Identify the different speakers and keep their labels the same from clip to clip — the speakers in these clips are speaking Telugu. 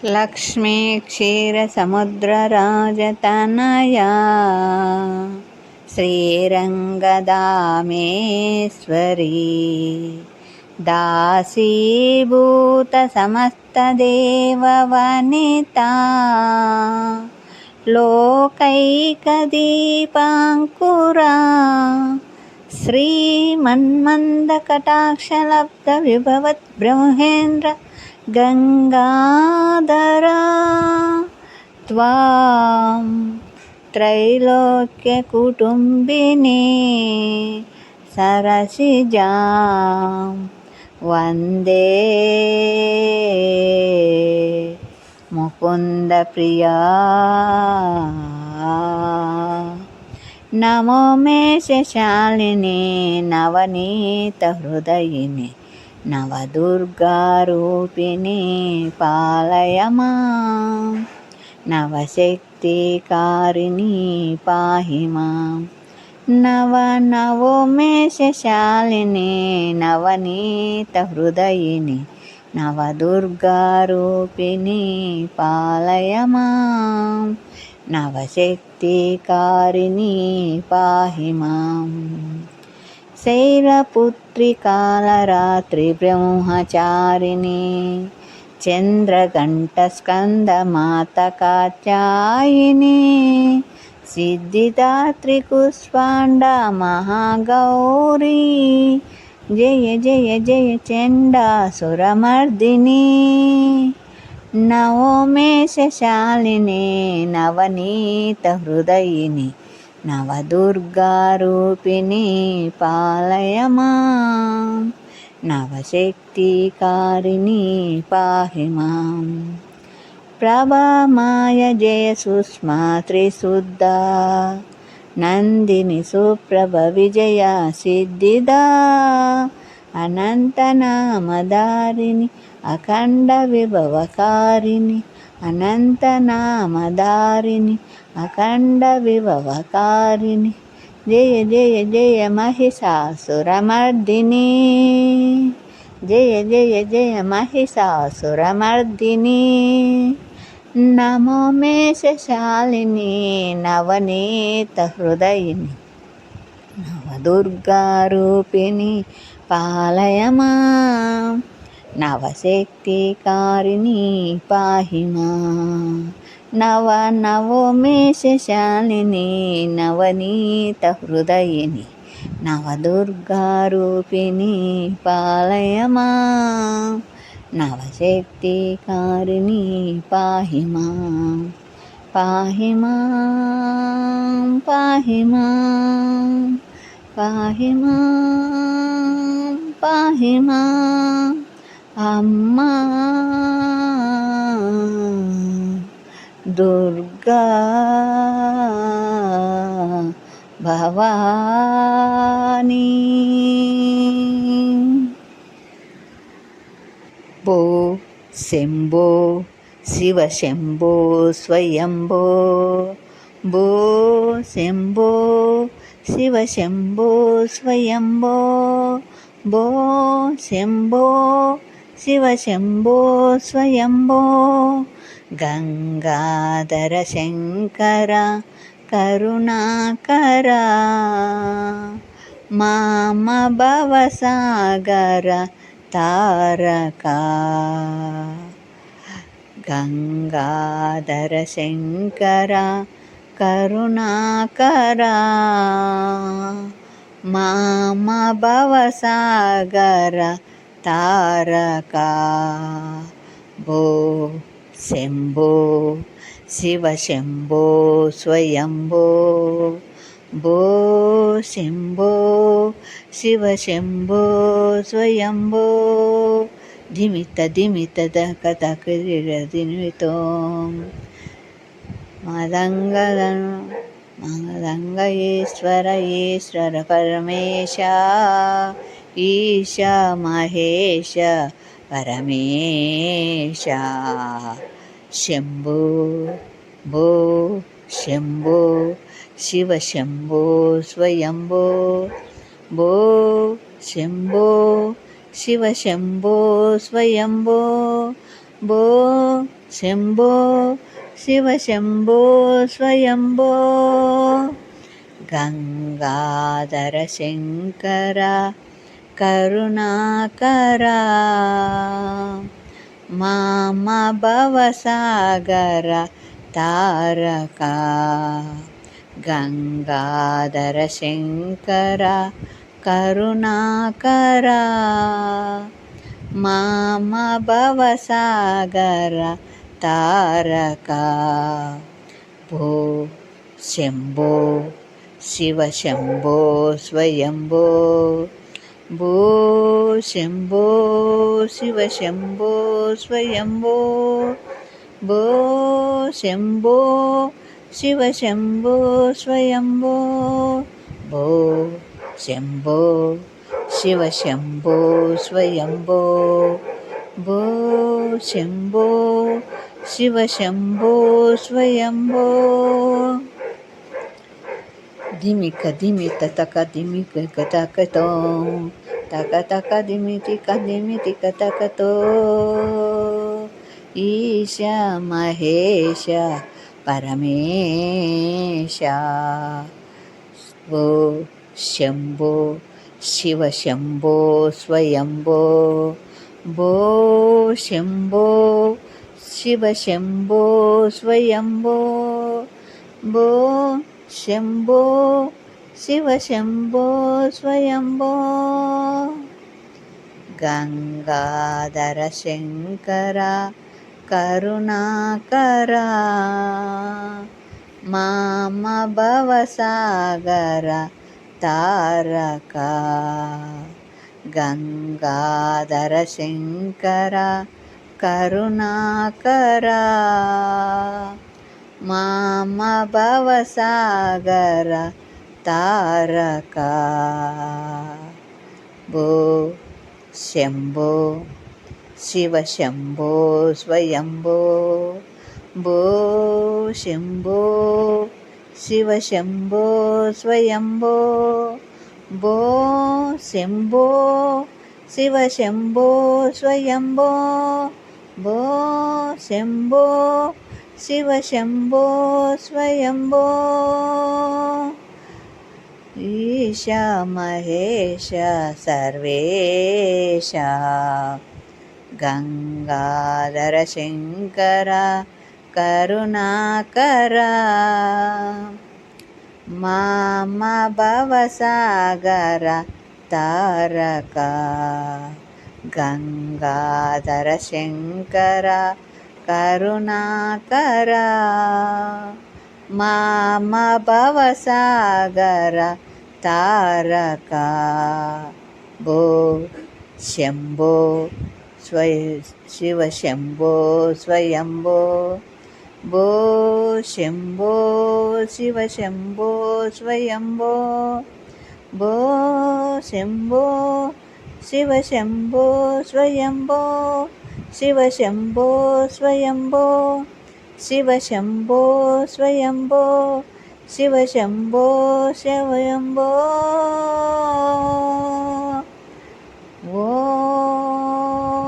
Speaker 1: లక్ష్మీ క్షీరసముద్రరాజతనయా శ్రీరంగదామేశ్వరీ దాసీభూత సమస్తదేవవనితా లోకైకదీపాంకురా శ్రీమన్మందకటాక్షలబ్ధ విభవత్ బ్రహ్మేంద్ర గంగాధరా త్వాం త్రైలోక్యకుటుంబినీ సరసిజాం వందే ముకుందప్రియా. నమో మే శశాలిని నవనీతహృదయిని నవదుర్గారూపిణి పాలయ మాం నవశక్తికారిణి పాహి మాం. నవో మే శశాలిని నవనీతహృదయిని నవదుర్గారూపిణి పాలయ మాం నవశక్తికారిణి పాహి మాం. శైలపుత్రి కాళరాత్రి బ్రహ్మచారిణి చంద్రఘంటస్కందమాత కాత్యాయిని సిద్ధిదాత్రి కుష్మాండ మహాగౌరీ జయ జయ జయ చండాసురమర్దిని. నవో మే శశాలిని నవనీతహృదయిని నవదుర్గారూపిణి పాలయ మాం నవశక్తికారిణి పాహి మాం. ప్రభామాయ జయ సుష్మా త్రిశుద్ధా నందిని సుప్రభ విజయ సిద్ధిదా అనంతనామధారిణి అఖండ విభవకారిణి అనంతనామధారిణి అఖండ విభవకారిణి జయ జయ జయ మహిషాసురమర్దిని జయ జయ జయ మహిషాసురమర్దిని. నమో మే శశాలిని నవనీతహృదయిని నవదుర్గారూపిణి పాలయ మాం నవశక్తికారిణి పాహి మాం. నవో మే శశాలిని నవనీతహృదయిని నవదుర్గారూపిణి పాలయ మాం నవశక్తికారిణి పాహి మాం. పాహి మాం పాహి మాం పాహి మాం పాహి మాం అమ్మా దుర్గా భవానీ. భో శంభో శివ శంభో స్వయంభో భో శంభో శివ శంభో స్వయంభో భో శంభో శివ శంభో స్వయంభో. గంగాధర శంకర కరుణాకర మామ భవసాగర తారకా. గంగాధర శంకర కరుణాకర మామ భవసాగర తారకా. భో శంభో శివ శంభో స్వయంభో భో శంభో శివ శంభో స్వయంభో. ధిమిత ధిమిత దక దక దిమితో మదంగ ఈశ్వర ఈశ్వర పరమేశ ఈశ మహేశ పరమేశ. శంభో భో శంభో శివ శంభో స్వయంభో భో శంభో శివ శంభో స్వయంభో భో శంభో శివ శంభో స్వయంభో గంగాధర శంకర కరుణాకరా మామ భవసాగర తారకా గంగాధర శంకర కరుణాకరా మామ భవసాగర తారకా భో శంభో శివ శంభో స్వయంభో భో శంభో శివ శంభో స్వయంభో భో శంభో శివ శంభో స్వయంభో భో శంభో శివ శంభో స్వయంభో భో శంభో శివ శంభో స్వయంభో ధిమిక ధిమిత తక ధిమిక తకతో తక తక ధిమితిక ధిమితిక తకతో ఈశ మహేశ పరమేశ భో శంభో శివ శంభో స్వయంభో భో శంభో శివ శంభో స్వయంభో భో శంభో శివ శంభో స్వయంభో గంగాధర శంకర కరుణాకరా మామ భవసాగర తారకా గంగాధర శంకర కరుణాకరా మామ భవసాగర తారకా భో శంభో శివ శంభో స్వయంభో భో శంభో శివ శంభో స్వయంభో భో శంభో శివ శంభో స్వయంభో భో శంభో శివ శంభో స్వయంభో ఈశ మహేశ సర్వేశ గంగాధర శంకర కరుణాకరా మామ భవసాగర తారకా గంగాధర శంకర కరుణాకరా మామ భవసాగర తారకా భో శంభో శివ శంభో స్వయంభో భో శంభో శివ శంభో స్వయంభో భో శంభో శివ శంభో స్వయంభో శివ శంభో స్వయంభో శివ శంభో స్వయంభో శివ శంభో స్వయంభో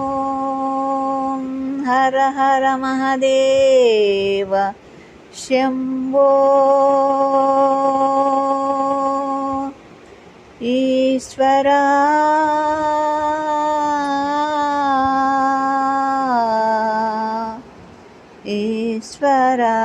Speaker 1: ఓం హర హర మహాదేవ శంభో ఈశ్వరా ఈశ్వరా